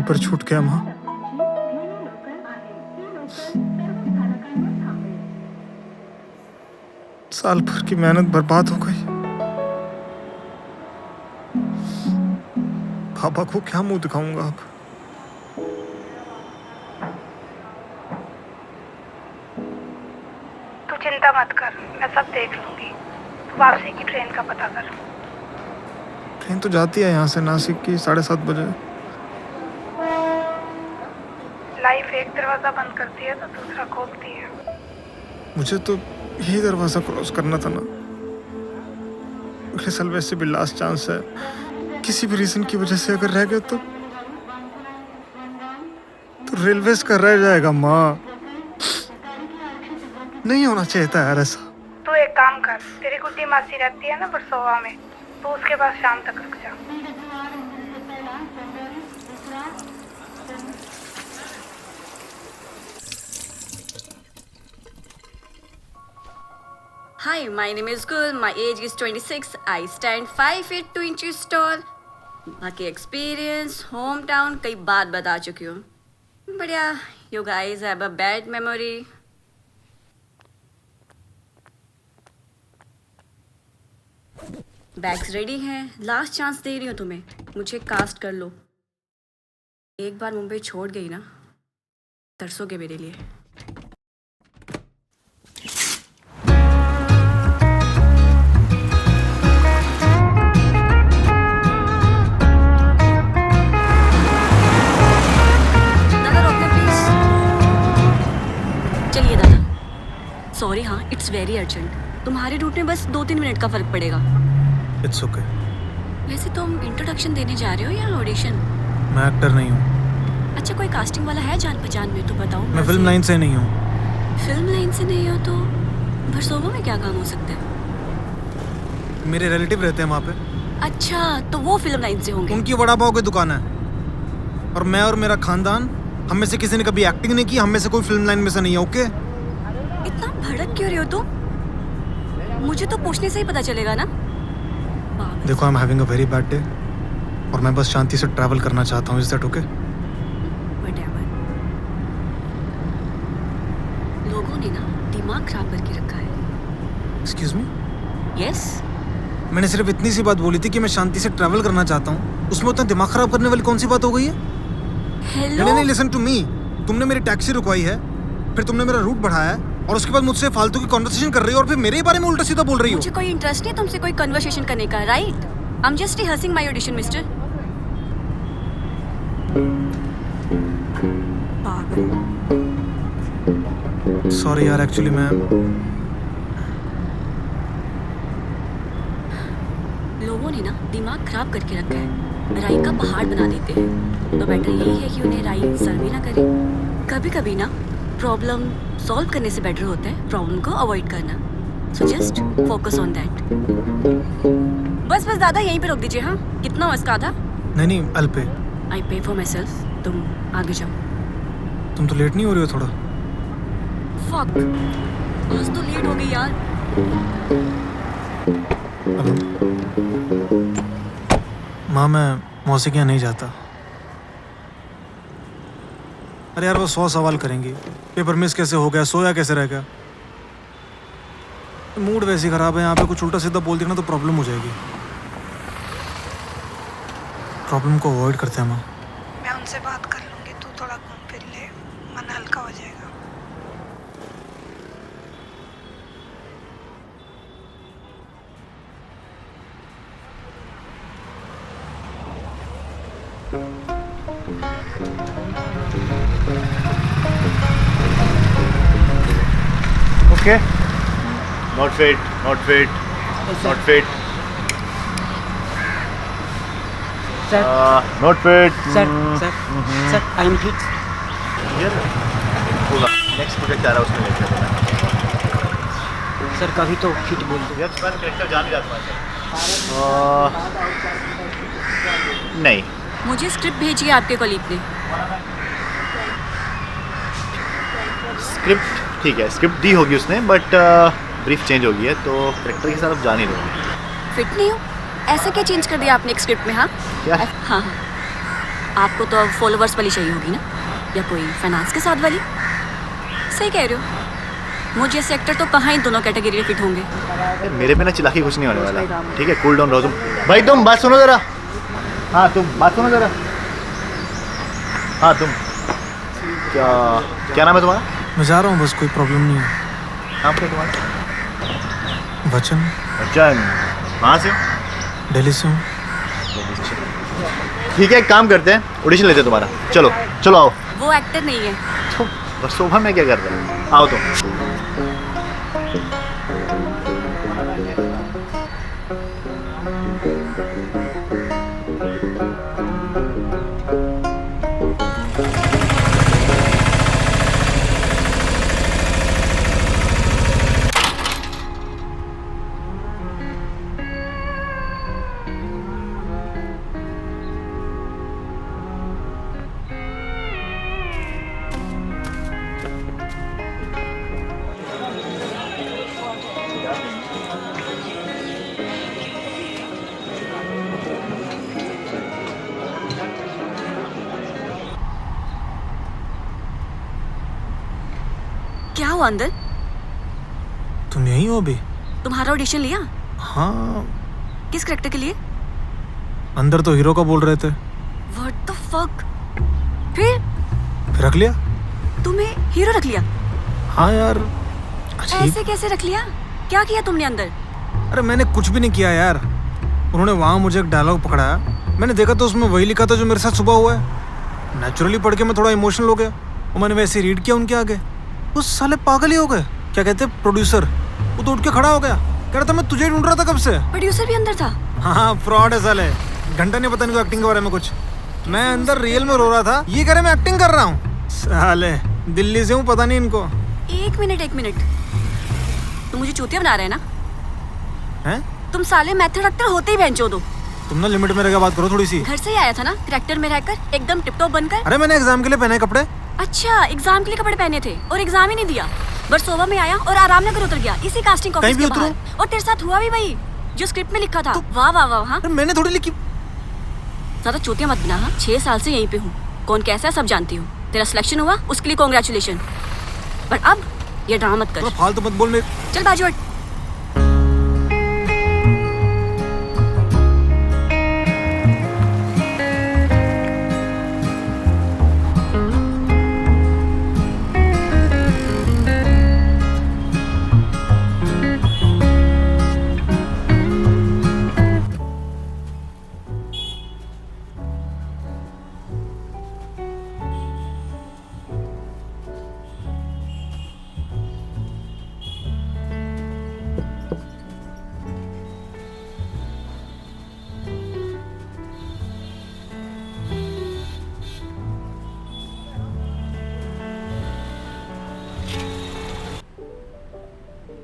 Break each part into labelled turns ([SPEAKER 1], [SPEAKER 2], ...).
[SPEAKER 1] Paper छूट गया माँ। साल भर की मेहनत बर्बाद हो गई। पापा को क्या मुंह दिखाऊंगा अब?
[SPEAKER 2] तू चिंता मत कर, मैं सब देख लूंगी। वापसी की ट्रेन का पता कर।
[SPEAKER 1] ट्रेन तो जाती है यहाँ से नासिक की 7:30 बजे।
[SPEAKER 2] लाइफ एक दरवाजा बंद करती है तो दूसरा खोलती है।
[SPEAKER 1] मुझे तो यही दरवाजा क्रॉस करना था ना। अगले साल वैसे भी लास्ट चांस है। किसी भी रीजन की वजह से अगर रह गए तो रेलवेज का रह जाएगा माँ। नहीं होना चाहिए था यार ऐसा।
[SPEAKER 2] तू एक काम कर, तेरी गुड्डी मासी रहती है ना बरसोवा में, तो उसके पास शाम तक रुक जा।
[SPEAKER 3] Hi, my name is Gul. My age is 26. I stand 5 feet 2 inches tall. बाकी experience, hometown कई बात बता चुकी हूँ. But yeah, you guys have a bad memory. Bags ready हैं. लास्ट चांस दे रही हूँ तुम्हें. मुझे कास्ट कर लो. एक बार मुंबई छोड़ गई ना, तरसोगे मेरे लिए. सॉरी हाँ, इट्स वेरी अर्जेंट. तुम्हारे रूट में बस 2-3 मिनट का फर्क पड़ेगा.
[SPEAKER 1] It's okay.
[SPEAKER 3] वैसे तुम इंट्रोडक्शन देने जा रहे हो या ऑडिशन?
[SPEAKER 1] मैं एक्टर नहीं हूँ.
[SPEAKER 3] अच्छा, कोई कास्टिंग वाला है जान पहचान में तो बताओ.
[SPEAKER 1] मैं फिल्म लाइन से नहीं हूँ.
[SPEAKER 3] फिल्म लाइन से नहीं हो तो वर्सोवा में क्या काम हो सकता है?
[SPEAKER 1] मेरे रिलेटिव रहते हैं वहाँ पे.
[SPEAKER 3] अच्छा, तो वो फिल्म लाइन से होंगे.
[SPEAKER 1] उनकी वड़ा पाव की दुकान है. और मैं और मेरा खानदान, हम में से किसी ने कभी एक्टिंग नहीं की. हम में से कोई फिल्म लाइन में से नहीं है. ओके?
[SPEAKER 3] इतना भड़क क्यों रहे हो तुम? मुझे तो पूछने से ही पता चलेगा ना.
[SPEAKER 1] देखो, I am having a very bad day और मैं बस शांति से ट्रैवल करना चाहता हूँ. Is that okay?
[SPEAKER 3] लोगों ने ना दिमाग खराब करके रखा है.
[SPEAKER 1] Excuse me?
[SPEAKER 3] यस.
[SPEAKER 1] मैंने सिर्फ इतनी सी बात बोली थी कि मैं शांति से ट्रैवल करना चाहता हूँ. उसमें उतना दिमाग खराब करने वाली कौन सी बात हो गई है?
[SPEAKER 3] हेलो.
[SPEAKER 1] नहीं, लिसन टू मी. तुमने मेरी टैक्सी रुकवाई है, फिर तुमने मेरा रूट बढ़ाया है और उसके बाद मुझसे फालतू की कन्वर्सेशन कर रही हो और फिर मेरे बारे में उल्टा सीधा बोल रही हो.
[SPEAKER 3] मुझे कोई इंटरेस्ट नहीं तुमसे कोई कन्वर्सेशन करने का. Right? I am just rehearsing my audition mister.
[SPEAKER 1] Sorry यार, एक्चुअली मैं
[SPEAKER 3] लोगों ने ना दिमाग खराब करके रखा है. राई का पहाड़ बना देते हैं. तो बेटर यही है कि उन्हें राई सर्व भी ना करे. कभी कभी ना प्रॉब्लम सॉल्व करने से बेटर होता है प्रॉब्लम को अवॉइड करना. So just focus on that. बस दादा यहीं पे रोक दीजिए. हाँ, कितना हुआ इसका? आधा?
[SPEAKER 1] नहीं, I'll pay.
[SPEAKER 3] आई पे फॉर माई सेल्फ. तुम आगे जाओ.
[SPEAKER 1] तुम तो लेट नहीं हो रही हो थोड़ा?
[SPEAKER 3] फक, आज तो लेट हो गई यार.
[SPEAKER 1] हेलो माँ, मैं मौसी के यहाँ नहीं जाता. अरे यार, वो 100 सवाल करेंगी. पेपर मिस कैसे हो गया, सोया कैसे रह गया. मूड वैसे ही खराब है. यहाँ पे कुछ उल्टा सीधा बोल दिया ना तो प्रॉब्लम हो जाएगी. प्रॉब्लम को अवॉइड करते हैं माँ.
[SPEAKER 2] मैं उनसे बात कर लूंगी, तू थोड़ा घूम फिर ले, मन हल्का हो जाएगा.
[SPEAKER 4] Okay. Not fit. Not fit. Not fit.
[SPEAKER 5] Sir.
[SPEAKER 4] Not fit.
[SPEAKER 5] Sir, sir, sir, I am fit.
[SPEAKER 4] यार, होगा. Next project आ रहा है उसमें लेकर देना.
[SPEAKER 5] सर कभी तो फिट बोल दो.
[SPEAKER 4] यार तुम्हारा कैरेक्टर जान नहीं जाता है. नहीं.
[SPEAKER 3] मुझे स्क्रिप्ट भेजी है आपके कॉलीग ने.
[SPEAKER 4] स्क्रिप्ट ठीक है, स्क्रिप्ट दी होगी उसने, बट ब्रीफ चेंज हो गई है तो कैरेक्टर के साथ अब जान ही दोगे.
[SPEAKER 3] फिट नहीं हो? ऐसा क्या चेंज कर दिया आपने एक स्क्रिप्ट में? हाँ
[SPEAKER 4] क्या?
[SPEAKER 3] हाँ. आपको तो अब फॉलोवर्स वाली चाहिए होगी ना, या कोई फाइनेंस के साथ वाली? सही कह रहे हो, मुझे जैसे एक्टर तो कहाँ इन दोनों कैटेगरी में फिट होंगे।
[SPEAKER 4] मेरे पे ना चिल्लाके कुछ नहीं होने वाला, ठीक है? कूल डाउन रहो तुम। भाई तुम बात सुनो जरा। हाँ तुम बात सुनो जरा। हाँ तुम क्या क्या नाम है तुम्हारा?
[SPEAKER 1] मैं जा रहा हूँ, बस कोई प्रॉब्लम नहीं है।
[SPEAKER 4] नाम क्या तुम्हारा?
[SPEAKER 1] वचन।
[SPEAKER 4] वचन, कहाँ से हो?
[SPEAKER 1] दिल्ली से हूँ।
[SPEAKER 4] ठीक है, एक काम करते हैं, ऑडिशन लेते हैं तुम्हारा। चलो चलो आओ।
[SPEAKER 3] वो एक्टर नहीं है।
[SPEAKER 4] तो बस शोभा में क्या कर रहे हैं? आओ तुम।
[SPEAKER 3] क्या हुआ अंदर?
[SPEAKER 1] तुम यहीं हो अभी?
[SPEAKER 3] तुम्हारा ऑडिशन लिया?
[SPEAKER 1] हाँ।
[SPEAKER 3] किस करेक्टर के लिए?
[SPEAKER 1] अंदर तो हीरो का बोल रहे थे।
[SPEAKER 3] What the fuck? फिर
[SPEAKER 1] रख लिया।
[SPEAKER 3] तुम्हें हीरो रख लिया?
[SPEAKER 1] हाँ यार, अजीब।
[SPEAKER 3] ऐसे कैसे रख लिया? क्या किया तुमने अंदर?
[SPEAKER 1] अरे मैंने कुछ भी नहीं किया यार। उन्होंने वहाँ मुझे एक डायलॉग पकड़ाया, मैंने देखा तो उसमें वही लिखा था जो मेरे साथ सुबह हुआ है। नेचुरली पढ़ के मैं थोड़ा इमोशनल हो गया और मैंने वैसे रीड किया उनके आगे। उस साले पागल ही हो गए, क्या कहते हैं प्रोड्यूसर, वो तो उठ के खड़ा हो गया, कह रहा था मैं तुझे ही ढूंढ रहा था कब से।
[SPEAKER 3] प्रोड्यूसर भी अंदर था?
[SPEAKER 1] हाँ फ्रॉड है साले, घंटा नहीं पता इनको एक्टिंग के बारे में कुछ। मैं अंदर रियल में रो रहा था, ये कह रहे मैं एक्टिंग कर रहा हूँ। साले दिल्ली से हूँ, पता नहीं इनको।
[SPEAKER 3] एक मिनट, तुम मुझे चूतिया बना रहे हैं ना?
[SPEAKER 1] हैं?
[SPEAKER 3] तुम साले मेथड एक्टर होते ही बेंचो दो।
[SPEAKER 1] तुम ना लिमिट में रहकर बात करो थोड़ी सी।
[SPEAKER 3] घर से ही आया था ना करेक्टर में रहकर, एकदम टिपटॉप बनकर।
[SPEAKER 1] अरे मैंने एग्जाम के लिए पहने कपड़े।
[SPEAKER 3] अच्छा, एग्जाम के लिए कपड़े पहने थे और एग्जाम ही नहीं दिया, बरसोवा में आया और आराम नगर उतर गया इसी कास्टिंग ऑफिस के बाहर। और तेरे साथ हुआ भी वही जो स्क्रिप्ट में लिखा था। वाह वाह वाह। हाँ
[SPEAKER 1] मैंने थोड़ी लिखी।
[SPEAKER 3] ज्यादा चोटियां मत बना। हाँ 6 साल से यहीं पे हूँ, कौन कैसा है सब जानती हूँ। तेरा सिलेक्शन हुआ उसके लिए कांग्रेचुलेशन, पर अब ये ड्रामा मत कर।
[SPEAKER 1] फालतू मत बोल।
[SPEAKER 3] चल बाजू हट।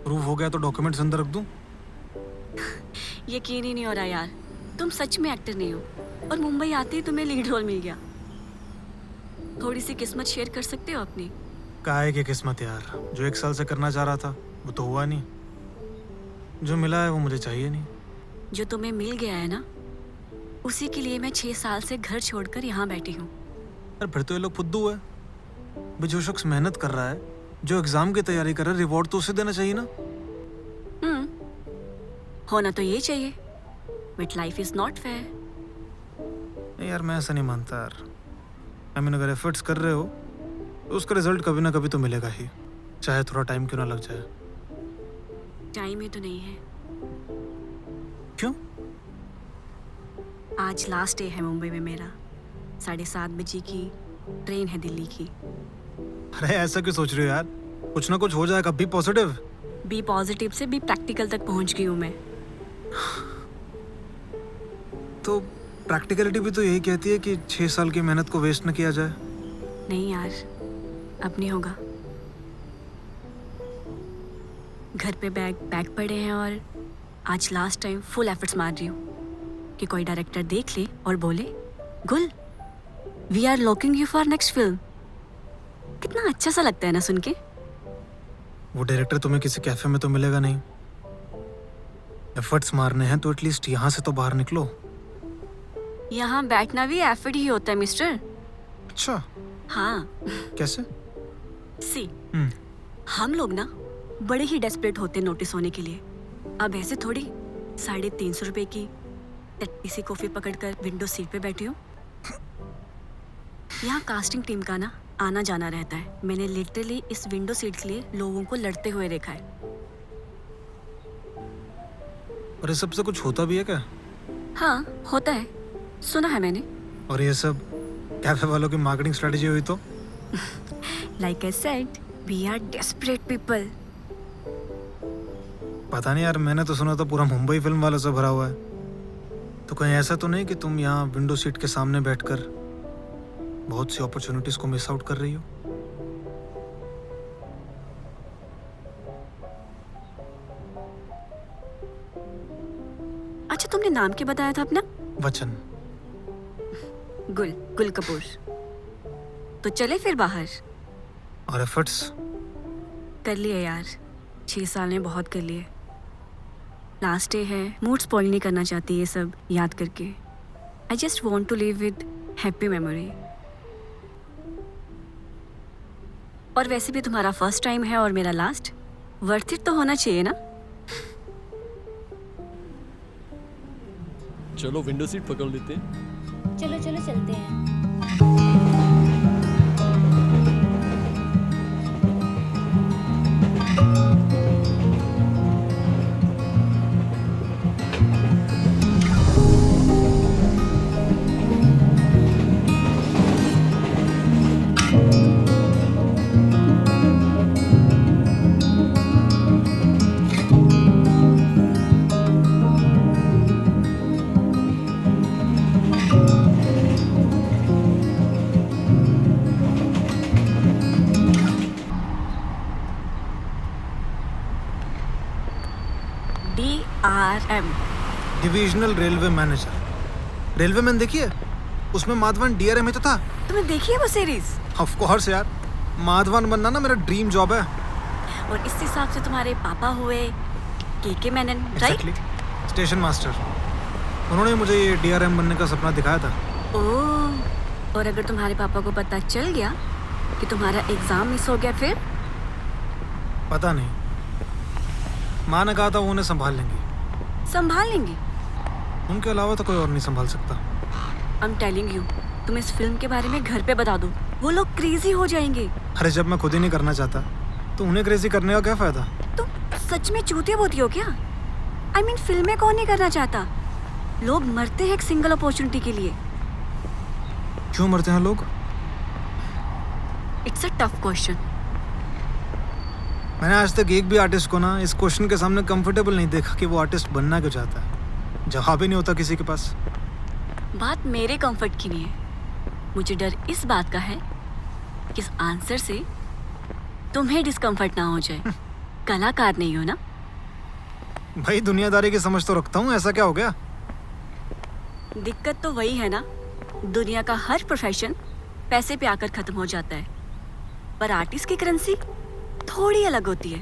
[SPEAKER 1] प्रूफ हो गया तो डॉक्यूमेंट्स अंदर रख दूं?
[SPEAKER 3] यकीन ही नहीं हो रहा यार, तुम सच में एक्टर नहीं हो और मुंबई आते ही तुम्हें लीड रोल मिल गया। थोड़ी सी किस्मत शेयर कर सकते हो अपनी?
[SPEAKER 1] काहे की किस्मत यार, जो 1 साल से करना चाह रहा था वो तो हुआ नहीं, जो मिला है वो मुझे चाहिए नहीं।
[SPEAKER 3] जो तुम्हें मिल गया है ना, उसी के लिए मैं 6 साल से घर छोड़कर यहाँ बैठी हूँ।
[SPEAKER 1] अरे फिर तो ये लोग फुद्दू है। भाई जो शख्स मेहनत कर रहा है, जो एग्जाम की तैयारी कर रहा है, रिवॉर्ड तो उसे देना चाहिए ना।
[SPEAKER 3] होना तो ये चाहिए, but life is not fair.
[SPEAKER 1] नहीं यार, मैं ऐसा नहीं मानता यार। आई मीन अगर एफर्ट्स कर रहे हो तो उसका रिजल्ट कभी ना कभी तो मिलेगा ही, चाहे थोड़ा टाइम क्यों ना लग जाए।
[SPEAKER 3] टाइम ही तो नहीं है।
[SPEAKER 1] क्यों?
[SPEAKER 3] आज लास्ट डे है मुंबई में मेरा, 7:30 बजे की ट्रेन है दिल्ली की।
[SPEAKER 1] अरे ऐसा क्यों सोच रहे हो यार, कुछ ना कुछ हो जाएगा। B positive.
[SPEAKER 3] बी पॉजिटिव से भी प्रैक्टिकल तक पहुंच गई हूँ मैं।
[SPEAKER 1] तो प्रैक्टिकलिटी भी तो यही कहती है कि 6 साल की मेहनत को वेस्ट न किया जाए।
[SPEAKER 3] नहीं यार, अब नहीं होगा। घर पे बैग पड़े हैं और आज लास्ट टाइम फुल एफर्ट्स मार रही हूँ कि कोई डायरेक्टर देख ले और बोले, Gul we are locking you for next film. कितना अच्छा सा लगता है ना सुन के।
[SPEAKER 1] वो डायरेक्टर तुम्हें किसी कैफे में तो मिलेगा नहीं। एफर्ट्स मारने हैं तो एटलीस्ट यहाँ से तो बाहर निकलो।
[SPEAKER 3] यहाँ बैठना भी एफर्ट ही होता है मिस्टर।
[SPEAKER 1] अच्छा,
[SPEAKER 3] हाँ
[SPEAKER 1] कैसे?
[SPEAKER 3] सी,
[SPEAKER 1] हम्म,
[SPEAKER 3] हम लोग ना बड़े ही डेस्परेट होते हैं नोटिस होने के लिए। अब ऐसे थोड़ी 350 रुपए की टट्टी कॉफी पकड़कर विंडो सीट पे बैठी हूँ। यहाँ कास्टिंग टीम का ना आना जाना रहता है। मैंने लिटरली इस विंडो सीट के लिए लोगों को लड़ते हुए देखा है।
[SPEAKER 1] और इस सबसे कुछ होता भी है क्या?
[SPEAKER 3] हाँ होता है, सुना है मैंने।
[SPEAKER 1] और ये सब कैफे वालों की मार्केटिंग स्ट्रेटेजी हुई तो?
[SPEAKER 3] Like I said, we are desperate people.
[SPEAKER 1] पता नहीं यार, मैंने तो सुना था पूरा मुंबई फिल्म वालों से भरा हुआ है। तो कहीं ऐसा तो नहीं कि तुम यहाँ विंडो सीट के सामने बैठकर बहुत सी अपॉर्चुनिटीज को मिस आउट कर रही हो?
[SPEAKER 3] अच्छा, तुमने नाम क्या बताया था अपना?
[SPEAKER 1] वचन।
[SPEAKER 3] गुल कपूर। तो चले फिर बाहर।
[SPEAKER 1] और एफर्ट्स?
[SPEAKER 3] कर लिए यार, 6 साल में बहुत कर लिए। लास्ट डे है, मूड स्पॉइल नहीं करना चाहती ये सब याद करके। I just want to live with happy memory. और वैसे भी तुम्हारा फर्स्ट टाइम है और मेरा लास्ट, वर्थ इट तो होना चाहिए ना।
[SPEAKER 6] चलो विंडो सीट पकड़ लेते हैं।
[SPEAKER 7] चलो चलो चलते हैं।
[SPEAKER 3] DRM,
[SPEAKER 1] divisional railway manager. Railway man देखिए, उसमें माधवन DRM ही तो था।
[SPEAKER 3] तुमने देखी है वो सीरीज?
[SPEAKER 1] ऑफ कोर्स यार, माधवन बनना ना मेरा ड्रीम जॉब है।
[SPEAKER 3] और इस हिसाब से तुम्हारे पापा हुए के Menon, right?
[SPEAKER 1] Exactly, station master. उन्होंने मुझे ये DRM बनने का सपना दिखाया था।
[SPEAKER 3] ओह, और अगर तुम्हारे पापा को पता चल गया कि तुम्हारा एग्जाम मिस हो गया फिर?
[SPEAKER 1] पता नहीं, माँ ने कहा था वो उन्हें संभाल लेंगी।
[SPEAKER 3] संभाल लेंगी?
[SPEAKER 1] उनके अलावा तो कोई और नहीं संभाल सकता।
[SPEAKER 3] आई एम टेलिंग यू, तुम इस फिल्म के बारे में घर पे बता दो, वो लोग क्रेजी हो जाएंगे।
[SPEAKER 1] अरे जब मैं खुद ही नहीं करना चाहता तो उन्हें क्रेजी करने का क्या फायदा?
[SPEAKER 3] तुम सच में चूतिया बोती हो क्या? आई मीन फिल्में कौन नहीं करना चाहता? लोग मरते हैं एक सिंगल अपॉर्चुनिटी के लिए।
[SPEAKER 1] क्यों मरते हैं लोग?
[SPEAKER 3] It's a tough question.
[SPEAKER 1] मैंने आज तक एक भी आर्टिस्ट को ना इस क्वेश्चन के सामने कंफर्टेबल नहीं देखा कि वो आर्टिस्ट बनना क्यों चाहता है। जवाब ही नहीं होता किसी के पास।
[SPEAKER 3] बात मेरे कंफर्ट की नहीं है, मुझे डर इस बात का है कि इस आंसर से तुम्हें डिस्कम्फर्ट ना हो जाए। कलाकार नहीं हो ना?
[SPEAKER 1] भाई दुनियादारी की समझ तो रखता हूँ, ऐसा क्या हो गया?
[SPEAKER 3] दिक्कत तो वही है ना, दुनिया का हर प्रोफेशन पैसे पे आकर खत्म हो जाता है, पर आर्टिस्ट की करेंसी थोड़ी अलग होती है।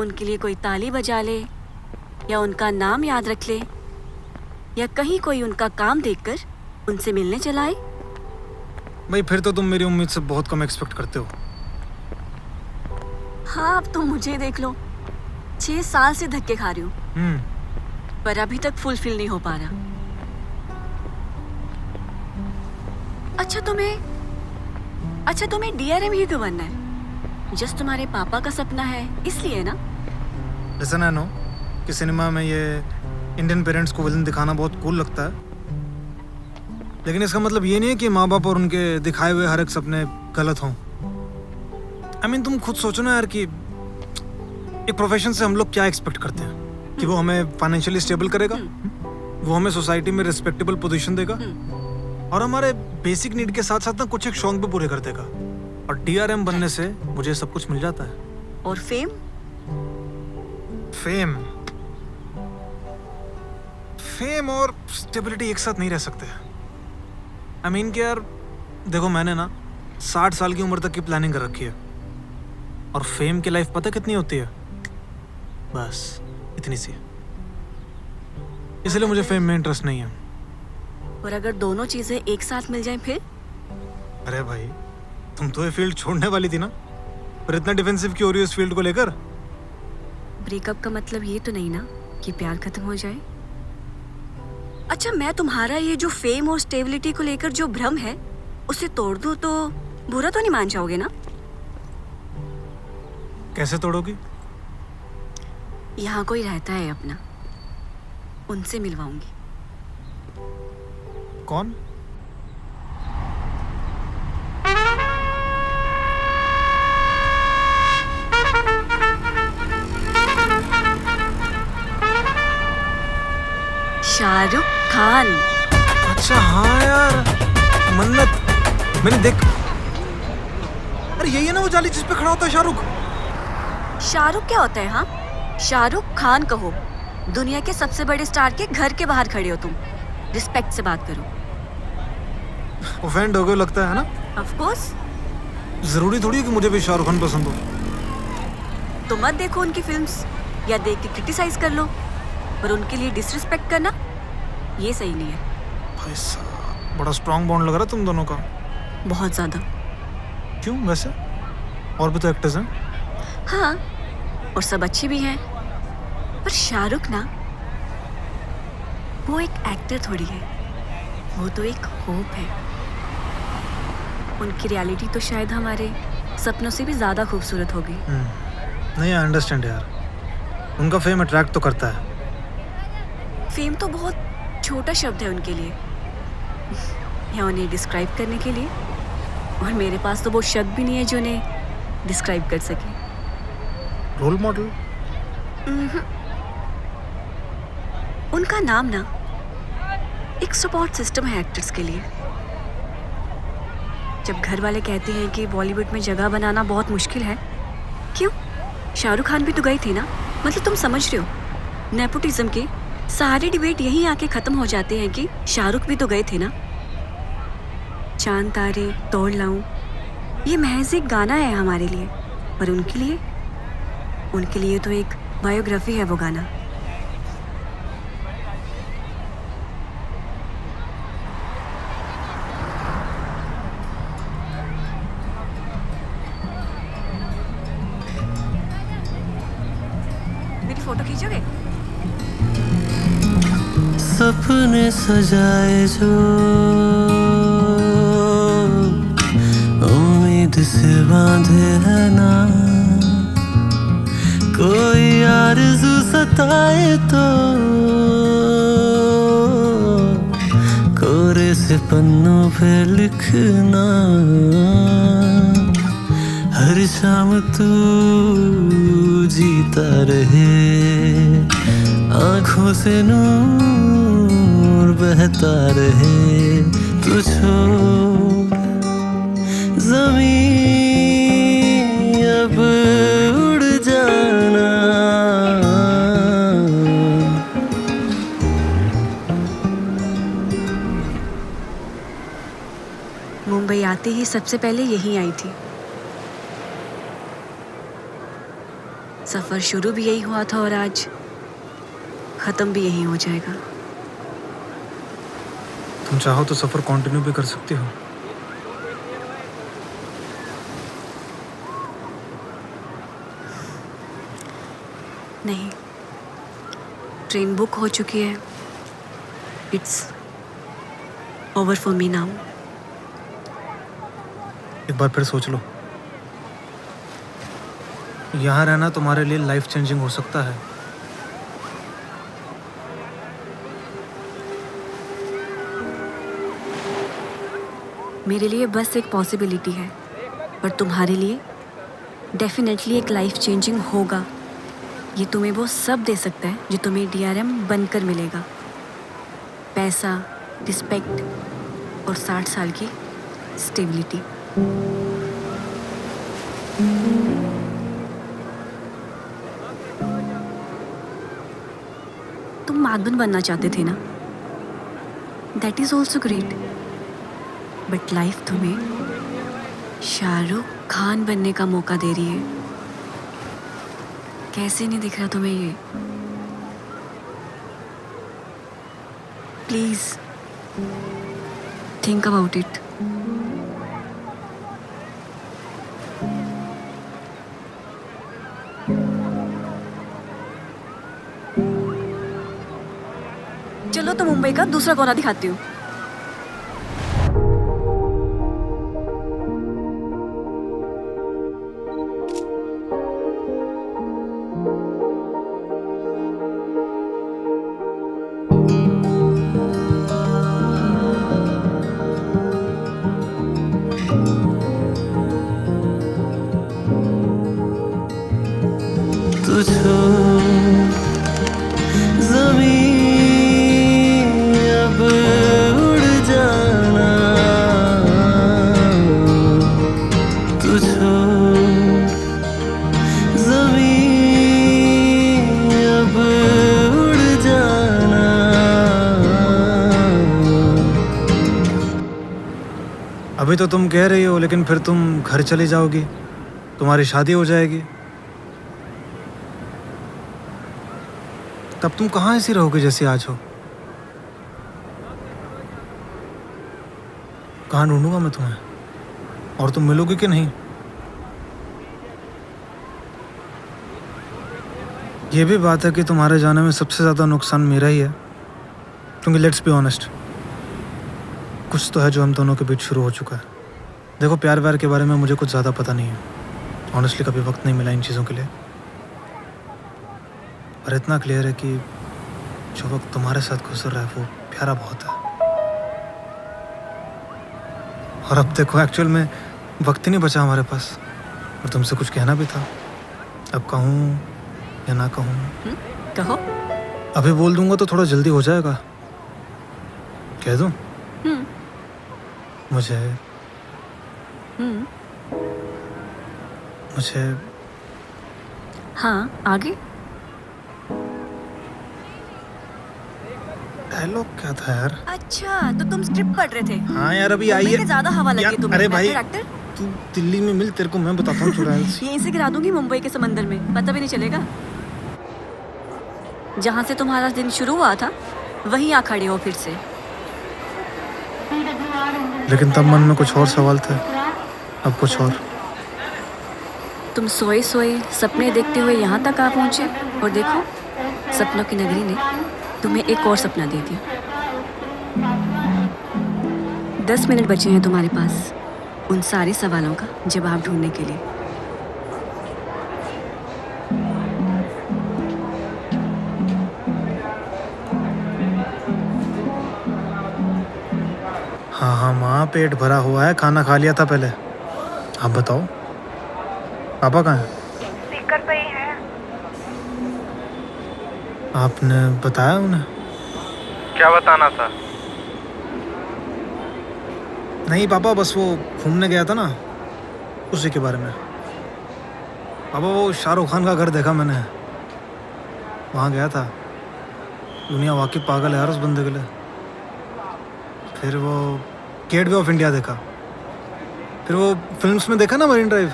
[SPEAKER 3] उनके लिए कोई ताली बजा ले या उनका नाम याद रख ले या कहीं कोई उनका काम देखकर उनसे मिलने चला आए।
[SPEAKER 1] भाई फिर तो तुम मेरी उम्मीद से बहुत कम एक्सपेक्ट करते हो।
[SPEAKER 3] हाँ, अब तो मुझे देख लो, 6 साल से धक्के खा रही हूँ पर अभी तक फुलफिल नहीं हो पा रहा। अच्छा तुम्हें DRM ही क्यों बनना है? जस्ट तुम्हारे पापा का सपना है इसलिए ना?
[SPEAKER 1] लिसन, आई नो कि सिनेमा में ये इंडियन पेरेंट्स को विलन दिखाना बहुत कूल लगता है, लेकिन इसका मतलब ये नहीं है कि माँ बाप और उनके दिखाए हुए हर एक सपने गलत हों। आई मीन तुम खुद सोचो ना यार कि एक प्रोफेशन से हम लोग क्या एक्सपेक्ट करते हैं कि वो हमें फाइनेंशियली स्टेबल करेगा, वो हमें सोसाइटी में रिस्पेक्टेबल पोजीशन देगा और हमारे बेसिक नीड के साथ साथ ना कुछ एक शौक भी पूरे कर देगा। और DRM बनने से मुझे सब कुछ मिल जाता है।
[SPEAKER 3] और फेम?
[SPEAKER 1] फेम और स्टेबिलिटी एक साथ नहीं रह सकते। आई मीन कि यार देखो, मैंने ना 60 साल की उम्र तक की प्लानिंग कर रखी है और फेम की लाइफ पता कितनी होती है? बस इतनी सी। इसलिए मुझे फेम में इंटरेस्ट नहीं है।
[SPEAKER 3] और अगर दोनों चीजें एक साथ मिल जाएं फिर?
[SPEAKER 1] अरे भाई, तुम तो ये फील्ड छोड़ने वाली थी ना, पर इतना डिफेंसिव क्यों हो रही हो इस फील्ड को लेकर?
[SPEAKER 3] ब्रेकअप का मतलब ये तो नहीं ना कि प्यार खत्म हो जाए। अच्छा, मैं तुम्हारा ये जो फेम और स्टेबिलिटी को लेकर जो भ्रम है उसे तोड़ दूं तो बुरा तो नहीं मान जाओगे ना?
[SPEAKER 1] कैसे तोड़ोगी?
[SPEAKER 3] यहाँ कोई रहता है अपना, उनसे मिलवाऊंगी।
[SPEAKER 1] कौन?
[SPEAKER 3] शाहरुख खान।
[SPEAKER 1] अच्छा हाँ यार, मन्नत, मैंने देख। अरे यही है ना वो जाली जिस पे खड़ा होता है शाहरुख?
[SPEAKER 3] शाहरुख क्या होता है? हाँ, शाहरुख खान कहो। दुनिया के सबसे बड़े स्टार के घर के बाहर खड़े हो तुम। रिस्पेक्ट से बात करो।
[SPEAKER 1] ऑफेंड हो गए लगता है ना?
[SPEAKER 3] Of course.
[SPEAKER 1] जरूरी थोड़ी है कि मुझे भी शाहरुख खान पसंद हो।
[SPEAKER 3] तो मत देखो उनकी फिल्म्स, या देख के क्रिटिसाइज कर लो, पर उनके लिए डिसरिस्पेक्ट करना ये सही नहीं है।
[SPEAKER 1] भाई साहब, बड़ा स्ट्रॉन्ग बॉन्ड लग रहा है तुम दोनों का।
[SPEAKER 3] बहुत ज्यादा।
[SPEAKER 1] क्यों वैसे? और भी तो एक्टर्स हैं।
[SPEAKER 3] हाँ, और सब अच्छे भी हैं, पर शाहरुख ना, वो एक एक्टर थोड़ी है, वो तो एक होप है। उनकी रियलिटी तो शायद हमारे सपनों से भी ज्यादा खूबसूरत होगी।
[SPEAKER 1] नहीं, आई अंडरस्टैंड यार, उनका फेम अट्रैक्ट तो करता है।
[SPEAKER 3] फेम तो बहुत छोटा शब्द है उनके लिए, या उन्हें डिस्क्राइब करने के लिए, और मेरे पास तो वो शब्द भी नहीं है जो उन्हें डिस्क्राइब कर सके।
[SPEAKER 1] Role model?
[SPEAKER 3] उनका नाम ना एक सपोर्ट सिस्टम है एक्टर्स के लिए। जब घर वाले कहते हैं कि बॉलीवुड में जगह बनाना बहुत मुश्किल है, क्यों? शाहरुख खान भी तो गए थे ना। मतलब तुम समझ रहे हो, नेपोटिज्म के सारे डिबेट यहीं आके खत्म हो जाते हैं कि शाहरुख भी तो गए थे ना। चांद तारे तोड़ लाऊं, ये महज एक गाना है हमारे लिए, पर उनके लिए तो एक बायोग्राफी है वो गाना। मेरी फोटो खींचोगे?
[SPEAKER 8] सपने सजाए जो उम्मीद से बांधे है ना, कोई आरज़ू सताए तो कोरे से पन्नों पे लिखना। हर शाम तू जीता रहे, आँखों से नूर बहता रहे, तू छोड़ ज़मीं अब उड़ जाना।
[SPEAKER 3] मुंबई आते ही सबसे पहले यहीं आई थी। सफर शुरू भी यही हुआ था और आज खत्म भी यही हो जाएगा।
[SPEAKER 1] तुम चाहो तो सफर कंटिन्यू भी कर सकती हो।
[SPEAKER 3] नहीं, ट्रेन बुक हो चुकी है। It's over for me now.
[SPEAKER 1] एक बार फिर सोच लो, यहाँ रहना तुम्हारे लिए लाइफ चेंजिंग हो सकता है।
[SPEAKER 3] मेरे लिए बस एक पॉसिबिलिटी है, पर तुम्हारे लिए डेफिनेटली एक लाइफ चेंजिंग होगा। ये तुम्हें वो सब दे सकता है जो तुम्हें DRM बनकर मिलेगा। पैसा, रिस्पेक्ट और 60 साल की स्टेबिलिटी। तुम माधवन बनना चाहते थे ना? That is also great, but life तुम्हें शाहरुख खान बनने का मौका दे रही है। कैसे नहीं दिख रहा तुम्हें ये? Please think about it. चलो तो मुंबई का दूसरा कोना दिखाती हूँ.
[SPEAKER 8] तुझको ज़मीं अब उड़ जाना, तुझको ज़मीं अब उड़ जाना.
[SPEAKER 1] अभी तो तुम कह रही हो, लेकिन फिर तुम घर चली जाओगी, तुम्हारी शादी हो जाएगी, तब तुम कहाँ ऐसी रहोगे जैसी आज हो? कहाँ ढूंढूंगा मैं तुम्हें? और तुम मिलोगी कि नहीं? ये भी बात है कि तुम्हारे जाने में सबसे ज़्यादा नुकसान मेरा ही है, क्योंकि लेट्स बी ऑनेस्ट, कुछ तो है जो हम दोनों के बीच शुरू हो चुका है. देखो, प्यार व्यार के बारे में मुझे कुछ ज़्यादा पता नहीं है, ऑनेस्टली कभी वक्त नहीं मिला इन चीज़ों के लिए, पर इतना क्लियर है कि जो वक्त तुम्हारे साथ गुजर रहा है वो प्यारा बहुत है. और अब देखो, एक्चुअल में वक्त ही नहीं बचा हमारे पास, और तुमसे कुछ कहना भी था. अब कहूँ या ना कहूँ?
[SPEAKER 3] कहो.
[SPEAKER 1] अभी बोल दूंगा तो थोड़ा जल्दी हो जाएगा. कह दूँ? मुझे
[SPEAKER 3] हाँ, आगे.
[SPEAKER 1] डायलॉग क्या था यार?
[SPEAKER 3] अच्छा, तो तुम स्क्रिप्ट पढ़ रहे थे.
[SPEAKER 1] हाँ यार, अभी आई
[SPEAKER 3] मुंबई
[SPEAKER 1] है.
[SPEAKER 3] में ज्यादा हवा लगी
[SPEAKER 1] यार,
[SPEAKER 3] तुम्हें.
[SPEAKER 1] अरे भाई,
[SPEAKER 3] एक्टर
[SPEAKER 1] तू दिल्ली में मिल, तेरे को मैं बताता हूँ चुड़ैल.
[SPEAKER 3] यहीं से गिरा दूंगी मुंबई के समंदर में, पता भी नहीं चलेगा. जहाँ से तुम्हारा दिन शुरू हुआ था वहीं आ खड़े हो फिर से.
[SPEAKER 1] लेकिन तब मन में कुछ और सवाल थे, अब कुछ और.
[SPEAKER 3] तुम सोए सोए सपने देखते हुए यहाँ तक आ पहुँचे, और देखो, सपनों की नगरी ने तुम्हें एक और सपना दे दिया. 10 मिनट बचे हैं तुम्हारे पास उन सारे सवालों का जवाब ढूंढने के लिए.
[SPEAKER 1] हाँ हाँ माँ, पेट भरा हुआ है, खाना खा लिया था पहले. आप बताओ, पापा कहाँ हैं?
[SPEAKER 2] स्पीकर पे ही है.
[SPEAKER 1] आपने बताया उन्हें?
[SPEAKER 9] क्या बताना था?
[SPEAKER 1] नहीं पापा, बस वो घूमने गया था ना, उसी के बारे में. पापा, वो शाहरुख खान का घर देखा मैंने, वहाँ गया था. दुनिया वाकई पागल है यार उस बंदे के लिए. फिर वो गेटवे ऑफ इंडिया देखा. फिर वो फिल्म्स में देखा ना मरीन ड्राइव,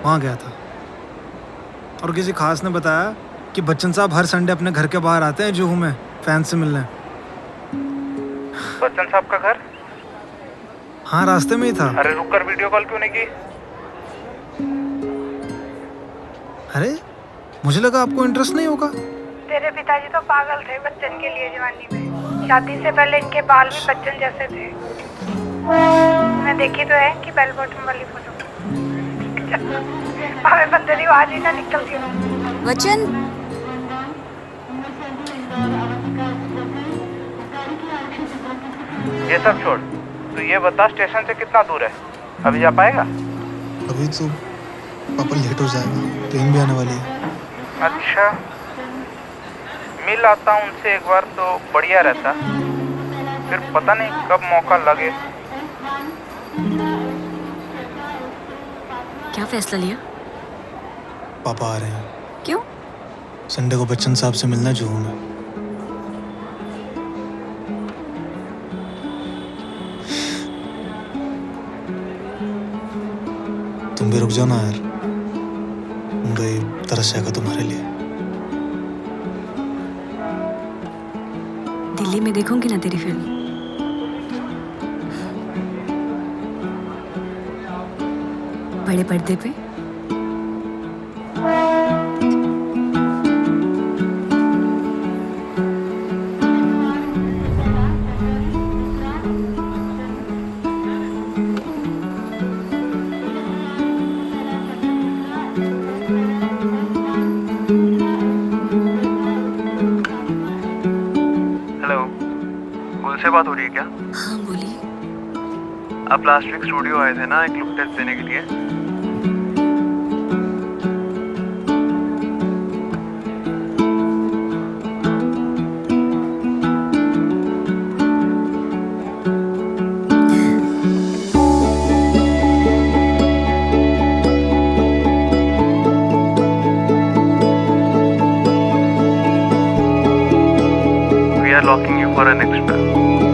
[SPEAKER 1] वहाँ गया था. और किसी खास ने बताया कि बच्चन साहब हर संडे अपने घर के बाहर आते हैं जुहू में फैंस से मिलने.
[SPEAKER 9] बच्चन साहब का घर?
[SPEAKER 1] हाँ, रास्ते में ही था.
[SPEAKER 9] अरे रुक कर वीडियो कॉल क्यों नहीं की?
[SPEAKER 1] अरे मुझे लगा आपको इंटरेस्ट नहीं होगा.
[SPEAKER 2] तेरे पिताजी तो पागल थे बच्चन के लिए जवानी में. शादी से पहले इनके बाल भी बच्चन जैसे थे. मैं देखी तो है कि बेल बॉटम वाली फोटो. हमें बंदर की आवाज ही ना निकलती हो.
[SPEAKER 3] वचन,
[SPEAKER 9] ये सब छोड़, तू ये बता स्टेशन से कितना दूर है? अभी जा पाएगा?
[SPEAKER 1] अभी तो पापा लेट हो जाएगा, ट्रेन भी आने वाली है.
[SPEAKER 9] अच्छा, मिल आता हूँ उनसे एक बार तो बढ़िया रहता, फिर पता नहीं कब मौका लगे.
[SPEAKER 3] क्या फैसला लिया?
[SPEAKER 1] पापा आ रहे हैं.
[SPEAKER 3] क्यों?
[SPEAKER 1] संडे को बच्चन साहब से मिलना जुहू में. तुम भी रुक जाओ ना यार, मुंबई तरस जाएगा तुम्हारे लिए.
[SPEAKER 3] दिल्ली में देखूंगी ना तेरी फिल्म. बड़े पर्दे पे।
[SPEAKER 9] हेलो, गुल से बात हो रही है क्या?
[SPEAKER 3] हाँ बोलिए।
[SPEAKER 9] आप लास्ट वीक स्टूडियो आए थे ना एक लुक टेस्ट देने के लिए? We are locking you for an extra.